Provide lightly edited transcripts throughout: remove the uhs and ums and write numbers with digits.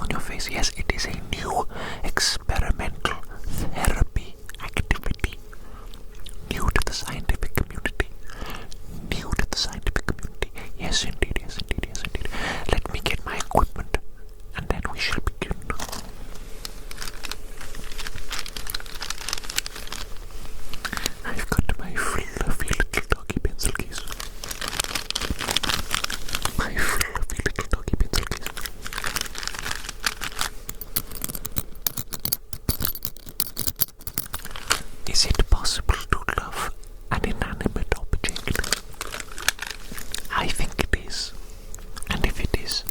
on your face. Yes, it is a new experimental therapy activity. New to the scientific community. New to the scientific community. Yes, indeed, yes, indeed, yes, indeed. Let me get my equipment, and then we shall begin. I've got my fluffy little doggy pencil case. My fluffy little doggy pencil case. Is it possible to love an inanimate object? I think it is. And if it is,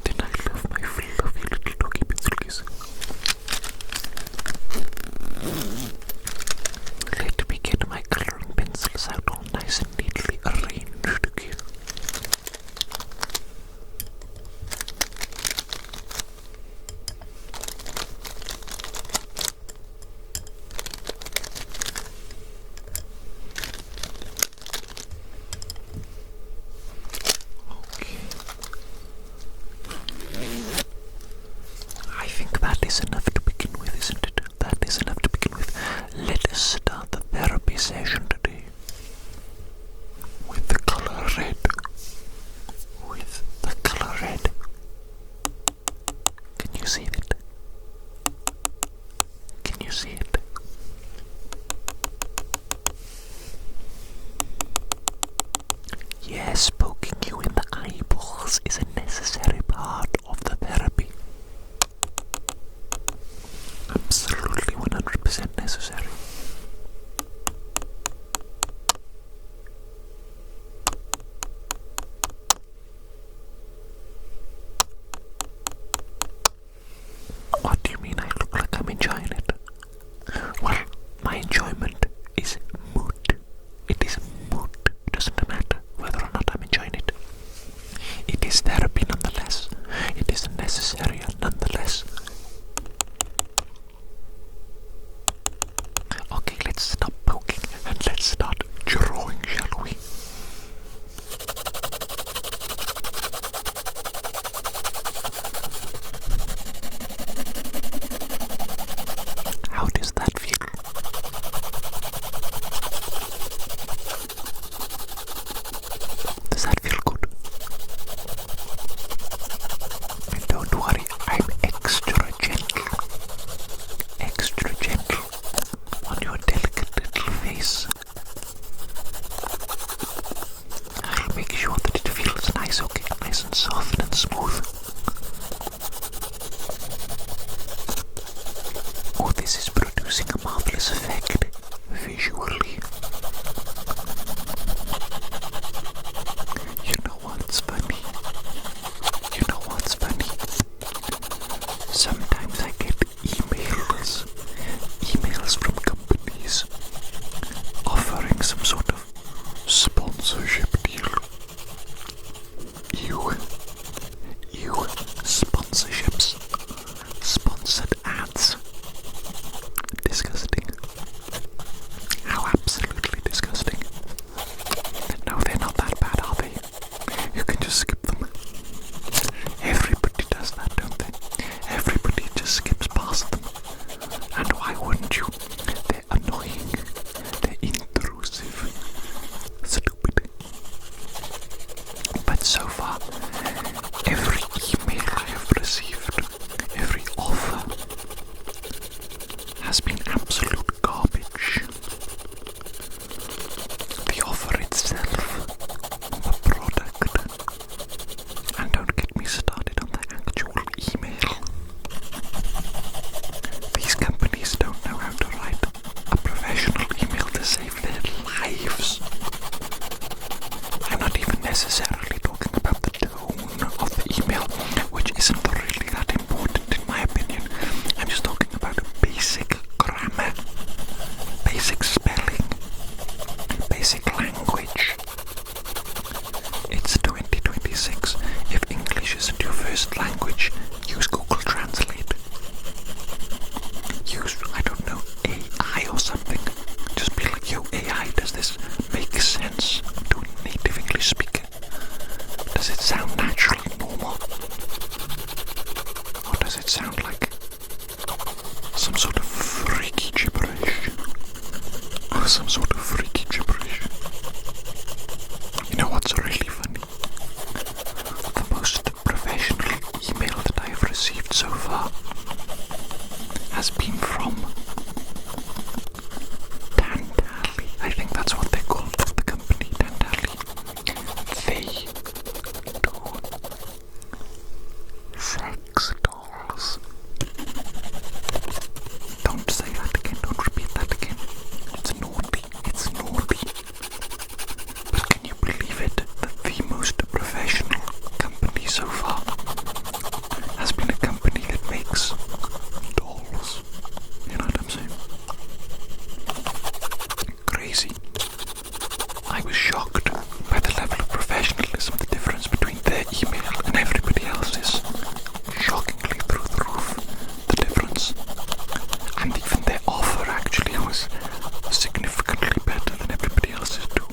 then I love my fluffy little doggy pencil case. Let me get my colouring pencils out all nice and neatly arranged again. Okay. I think that is enough to begin with, isn't it? That is enough to begin with. Let us start the therapy session today with the colour red. With the colour red. Can you see it? Can you see it? Yes, poking you in the eyeballs is a necessary part of the therapy. Absolutely 100% necessary. What do you mean I look like I'm enjoying it? Well, my enjoyment is mood. It is mood. It doesn't matter whether or not I'm enjoying it. It is therapy nonetheless. It is necessary nonetheless. Okay, let's stop poking and let's start drawing, shall we? How does that feel? Does that feel good? And don't worry, I'm extra gentle. Extra gentle on your delicate little face. I'll make sure that it feels nice, okay? Nice and soft and smooth. Oh, this is producing a marvelous effect visually. You know what's funny? You know what's funny? Sometimes I get emails from companies offering some sort of sponsorship deal. You sponsorships, sponsored ads. Disgusting. How absolutely disgusting. No, they're not that bad, are they? You can just skip them. Everybody does that, don't they? Everybody just skips past them. And why wouldn't you? They're annoying. They're intrusive. Stupid. But so far, every email I have received, every offer, has been absolute garbage. The offer itself, the product, and don't get me started on the actual email. These companies don't know how to write a professional email to save their lives. I'm not even necessarily talking about the tone of the email, which isn't really that important in my opinion. I'm just talking about basic grammar, basic spelling, basic language. It's 2026. If English isn't your first language, use Google Translate. Use, I don't know, AI or something. Just be like, yo, AI, does this make sense to a native English speaker? Does it sound natural and normal? some sort of freaky gibberish. You know what's really funny? The most professional email that I have received so far has been from Tantali. I think that's what they called the company, Tantali. They do sex dolls. Don't say that again, don't repeat that again. It's naughty, it's naughty. But can you believe it, that the most professional company so far has been a company that makes dolls? You know what I'm saying? Crazy. I was shocked by the level of professionalism, the difference between their email and everybody else's. Shockingly through the roof, the difference. And even their offer actually was significantly better than everybody else's too.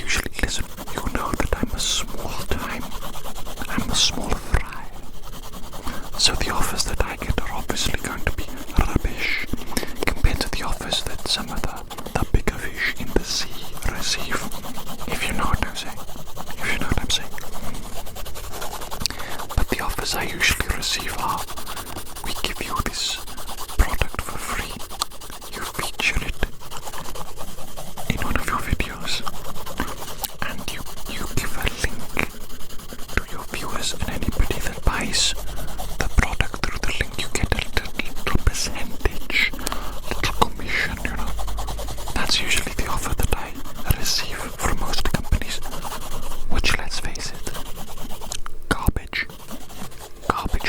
Usually, listen, you know that I'm a small fry. So the offers that I get are obviously going to be rubbish compared to the offers that some of the bigger fish in the sea receive. If you know what I'm saying. If you know what I'm saying. But the offers I usually receive are, we give you this product for free. You feature it in one of your videos. And you give a link to your viewers, and anybody that buys the product through the link, you get a little percentage, little commission, you know. That's usually the offer that I receive from most companies, which, let's face it, garbage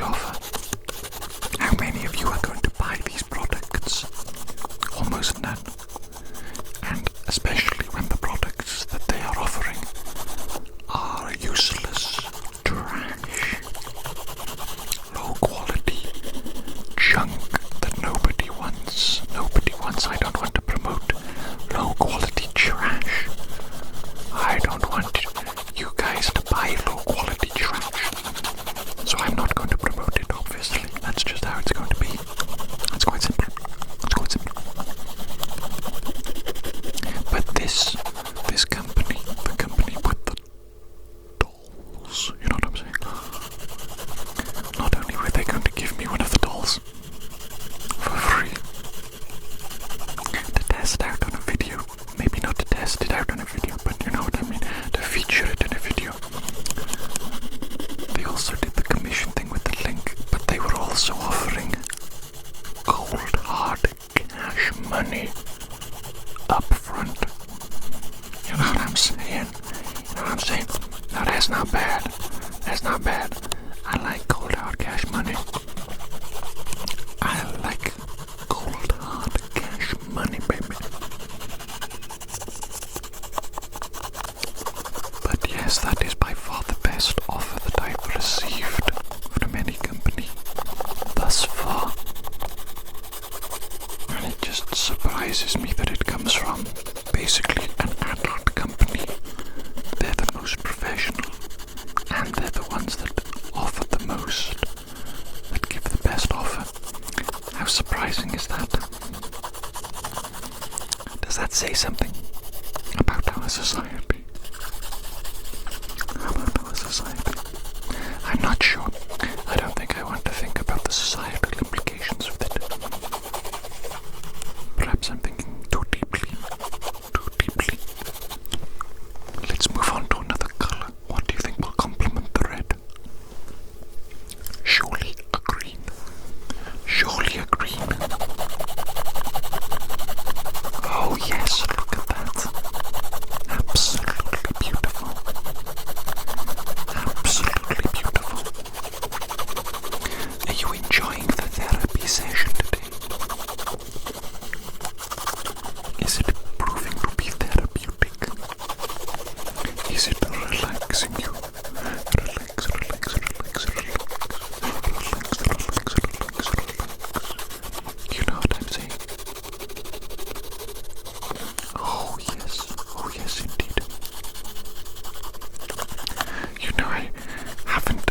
offer. How many of you are going to buy these products? Almost none. And especially when the products that they are offering are useless trash, low quality junk that nobody wants. I don't want to promote low quality trash. I don't want you guys to buy low quality trash. So I'm not going to promote it, obviously. That's just how it's going to be. It's quite simple. But this company, the company with the dolls, you know what I'm saying? Not only were they going to give me one of the dolls for free to test out on a video, maybe not to test it out on a video, but you know what I mean, to feature it in a video. They also did the commission thing with the link, but they were also offering cold hard cash money up front. You know what I'm saying? Now that's not bad. I like cold hard cash money. I like cold hard cash money, baby. But yes, that is by far the best offer that I've received from any company thus far. And it just surprises me that it comes from basically an adult company. They're the most professional, and they're the ones that offer the most, that give the best offer. How surprising is that? Does that say something about our society? I'm not sure. I don't think I want to think about the societal implications of it. Perhaps I'm thinking too deeply. Let's move on to another color. What do you think will complement the red? Surely a green. Oh yes, look at that. Absolutely beautiful. Are you enjoying the therapy session today? Is it proving to be therapeutic? Is it relaxing you? Relax. You know what I'm saying? Oh yes indeed. You know, I haven't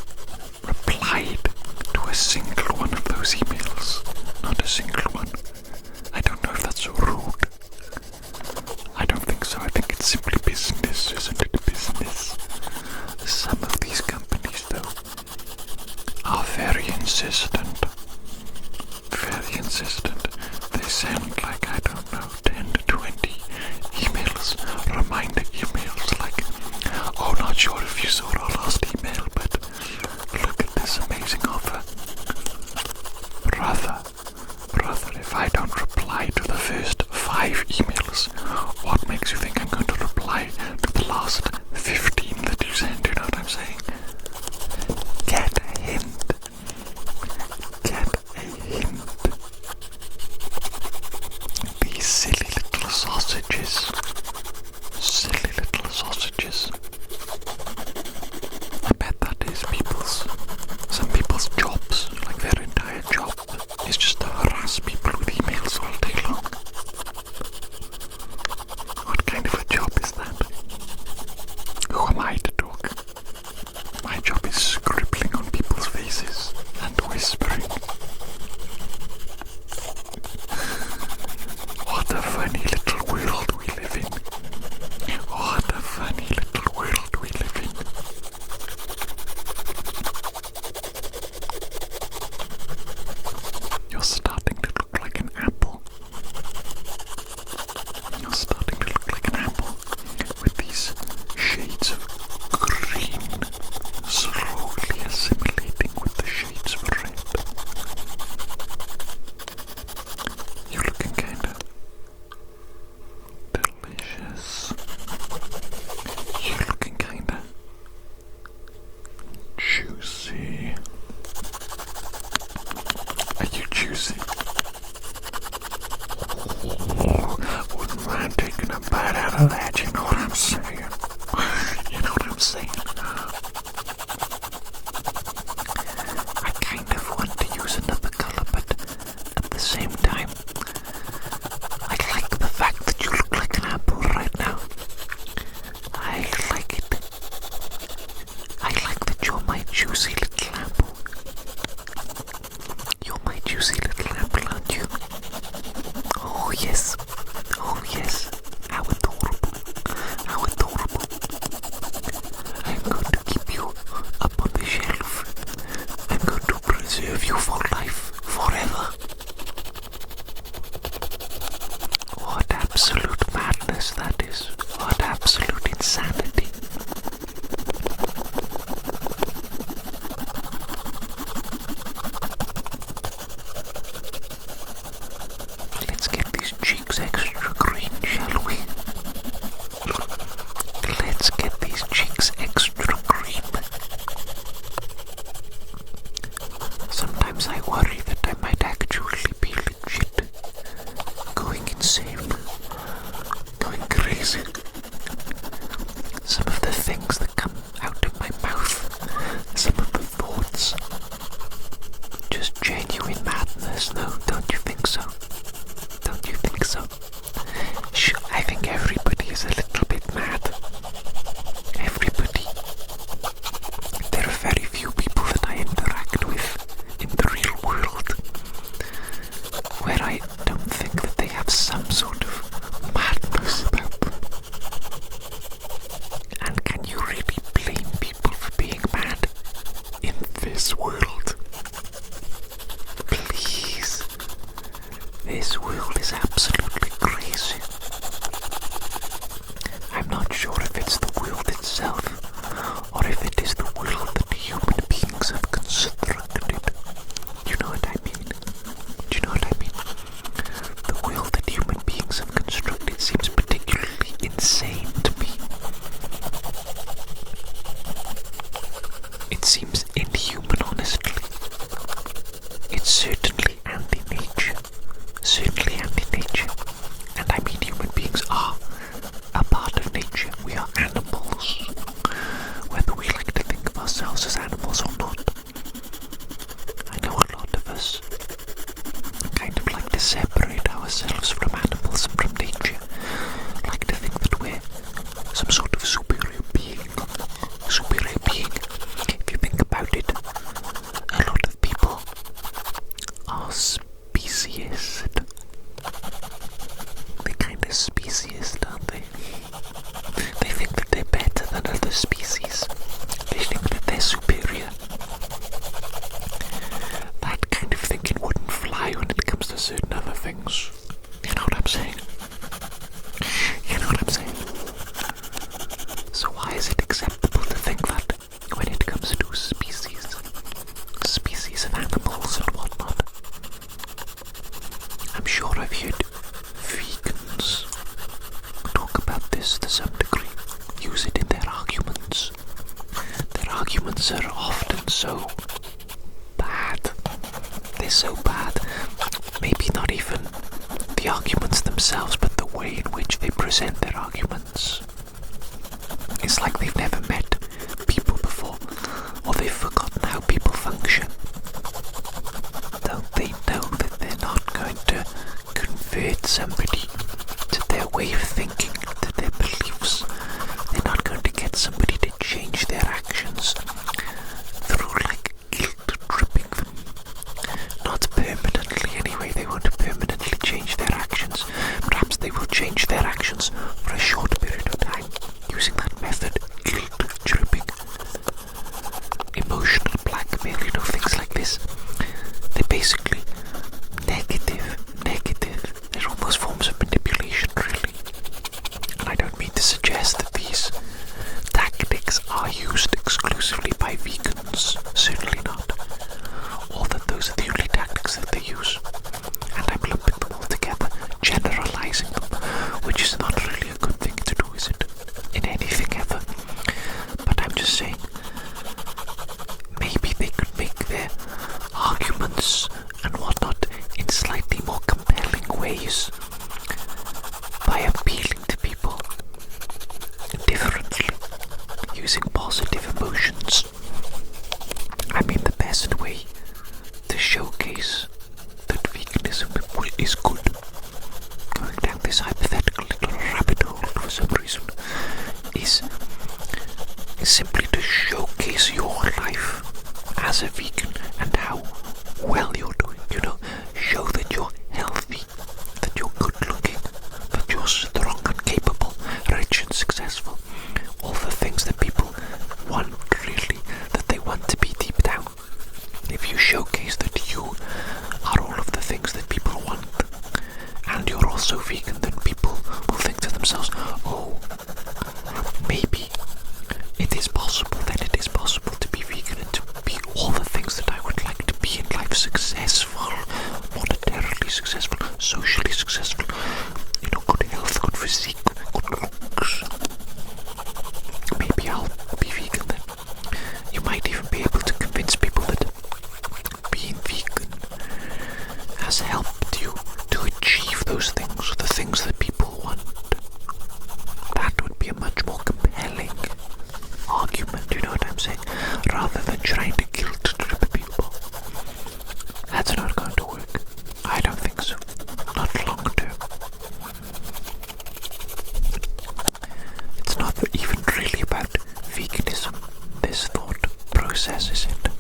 replied to a single one of those emails. Not a single one. insistent. Very insistent. They send like, I don't know, 10 to 20 emails, reminder emails like, oh, not sure if you saw our last email, but look at this amazing offer. Brother, if I don't reply to the first 5 emails, what makes you think I'm going to reply to the last 15 that you send? You know what I'm saying? Get a hint. Get a hint. These silly little sausages. Silly little sausages. I bet that is some people's jobs, like their entire job is just to harass people with emails all day long. What kind of a job is that? Who am I to talk? My job is scribbling on people's faces and whispering. What a funny little world we live in. What a funny little world we live in. You're starting to look like an apple. You're starting to look like an apple with these shades of green slowly assimilating with the shades of red. You're looking kinda delicious. You're looking kinda juicy. Are you juicy? Wouldn't mind taking a bite out of that, you know what I'm saying? You know what I'm saying? I kind of want to use another color, but at the same time, I like the fact that you look like an apple right now. I like it. I like that you're my juicy little apple. You're my juicy little apple, aren't you? Oh yes. Oh yes. How adorable. How adorable. I'm going to keep you up on the shelf. I'm going to preserve you for life, forever. What absolute madness that is. What absolute insanity. Let's get these cheeks extra green, shall we? Let's get these cheeks extra green. Sometimes I worry that I might actually be legit going insane, going crazy. Some of the things that come out of my mouth, some of the thoughts, just genuine madness, no? Don't you think so? Don't you think so? I think everybody is a little bit mad. Everybody. There are very few people that I interact with in the real world where I don't think that they have some sort of madness about them. And can you really blame people for being mad in this world? Please. This world is absolutely crazy. I'm not sure if it's the world itself or if it is the world that human beings have constructed. Do you know what I mean? Do you know what I mean? The world that human beings have constructed seems particularly insane to me. It seems inhuman, honestly. It's certainly anti-nature. Certainly anti-nature. And I mean human beings are a part of nature. We are animals. Whether we like to think of ourselves as animals or not. I know a lot of us kind of like to separate ourselves from animals and from nature. Like to think that we're some sort of superior being. Superior being. If you think about it, a lot of people are speciesist. They're kind of speciesist, aren't they? They think that they're better than other species. They think that they're superior arguments are often so bad. They're so bad. Maybe not even the arguments themselves, but the way in which they present their arguments. It's like they've never met people before, or they've forgotten how people function. Don't they know that they're not going to convert somebody to their way of thinking, to their beliefs? They're not going to get somebody to change their actions through like guilt tripping them. Not permanently anyway, they won't permanently change their actions. Perhaps they will change their actions for a short period of time using that method, guilt tripping, emotional blackmail, things like this. They're basically negative. They're almost forms of manipulation, really. And I don't mean to suggest that these tactics are used exclusively by vegans, certainly not, or that those are the only tactics that they use. And I'm lumping them all together, generalizing them, which is not really a good thing to do, is it? In anything ever. But I'm just saying, maybe they could make their arguments and whatnot in slightly more compelling ways by appealing to people differently, using positive emotions. I mean, the best way to showcase that veganism is good, going down this hypothetical little rabbit hole for some reason, is simply to showcase your life as a vegan and how well you're doing, show that you're healthy, that you're good looking, that you're strong and capable, rich and successful, all the things that people want, really, that they want to be deep down. If you showcase that you are all of the things that people want, and you're also vegan, then people will think to themselves, oh, maybe it is possible to be vegan and to be all the things that I would like to be in life: successful, monetarily successful, socially successful, good health, good physique, good looks. Maybe I'll be vegan then. You might even be able to convince people that being vegan has helped you to achieve those things, the things that people want. That would be a much more compelling argument, you know what I'm saying? Rather than trying to guilt trip people. That's not going to work. I don't think so. Not long term. It's not even really about veganism, this thought process, is it?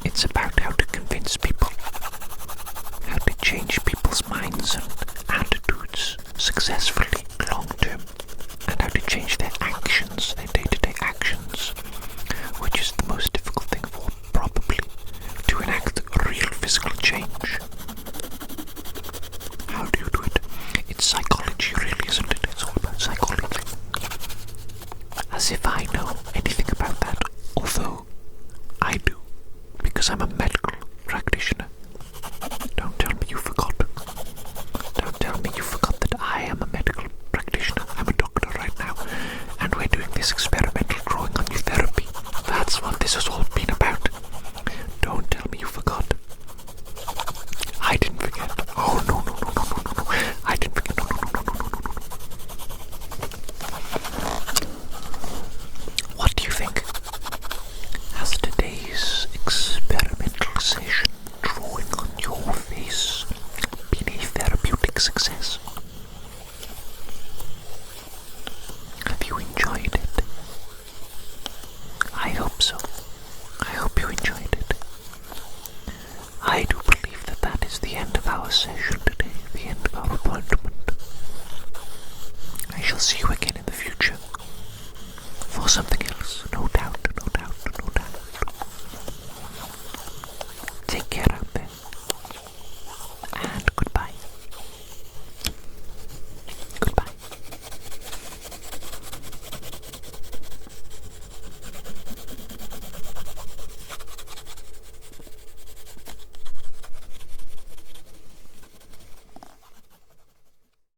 It's about how to convince people, how to change people's minds and attitudes successfully, long term, and how to change their actions, their day-to-day actions, which is the most difficult thing of all, probably, to enact real physical change. How do you do it? It's psychology, really, isn't it? It's all about psychology. As if I know anything about that, although I do, because I'm a medical practitioner. Don't tell me you forgot. Don't tell me you forgot that I am a medical practitioner. I'm a doctor right now, and we're doing this experimental growing on you therapy. That's what this has all been about. Don't tell me you forgot. I didn't forget. Oh, no. I didn't forget. No. What do you think? Has today's experimental session drawing on your face been a therapeutic success? Have you enjoyed it? I hope so. I hope you enjoyed it. I do believe that is the end of our session today, the end of our appointment. I shall see you again in the future for something else, no doubt.